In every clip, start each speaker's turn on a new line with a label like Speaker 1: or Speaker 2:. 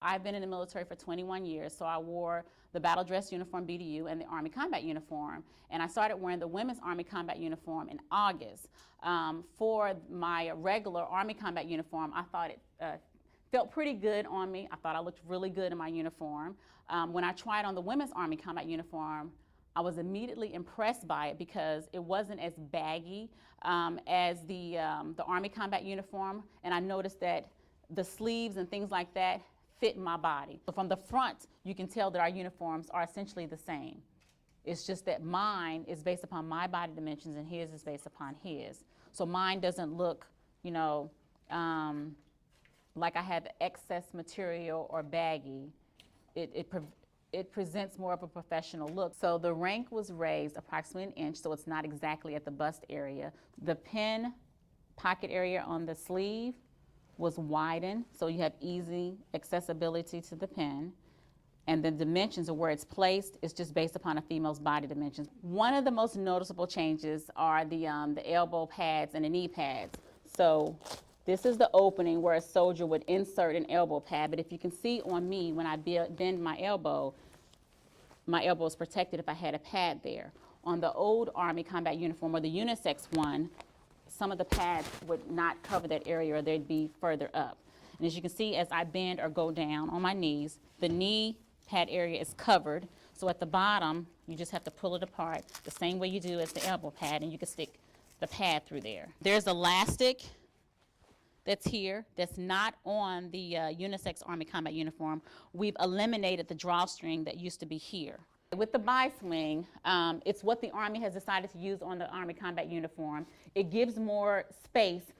Speaker 1: I've been in the military for 21 years, so I wore the battle dress uniform BDU and the Army combat uniform. And I started wearing the women's Army combat uniform in August. For my regular Army combat uniform, I thought it felt pretty good on me. I thought I looked really good in my uniform. When I tried on the women's Army combat uniform, I was immediately impressed by it because it wasn't as baggy as the Army combat uniform, and I noticed that the sleeves and things like that fit my body. So from the front, you can tell that our uniforms are essentially the same. It's just that mine is based upon my body dimensions and his is based upon his. So mine doesn't look, you know, like I have excess material or baggy. It presents more of a professional look. So the rank was raised approximately an inch, so it's not exactly at the bust area. The pin pocket area on the sleeve was widened, so you have easy accessibility to the pin. And the dimensions of where it's placed is just based upon a female's body dimensions. One of the most noticeable changes are the elbow pads and the knee pads. So this is the opening where a soldier would insert an elbow pad, but if you can see on me, when I bend my elbow is protected if I had a pad there. On the old Army combat uniform, or the unisex one, some of the pads would not cover that area, or they'd be further up. And as you can see, as I bend or go down on my knees, the knee pad area is covered. So at the bottom, you just have to pull it apart the same way you do as the elbow pad, and you can stick the pad through there. There's elastic that's here, that's not on the unisex Army combat uniform. We've eliminated the drawstring that used to be here. With the bi-swing, it's what the Army has decided to use on the Army combat uniform. It gives more space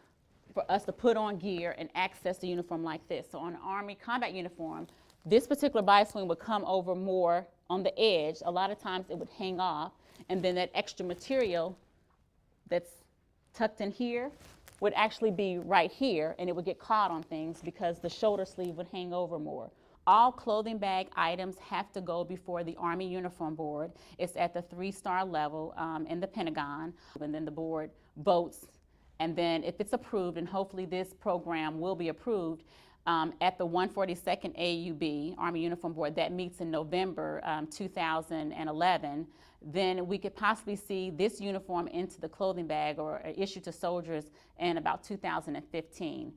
Speaker 1: for us to put on gear and access the uniform like this. So on an Army combat uniform, this particular bi-swing would come over more on the edge. A lot of times it would hang off, and then that extra material that's tucked in here would actually be right here, and it would get caught on things because the shoulder sleeve would hang over more. All clothing bag items have to go before the Army Uniform Board. It's at the 3-star level in the Pentagon, and then the board votes, and then if it's approved, and hopefully this program will be approved, at the 142nd AUB, Army Uniform Board, that meets in November 2011, then we could possibly see this uniform into the clothing bag or issued to soldiers in about 2015.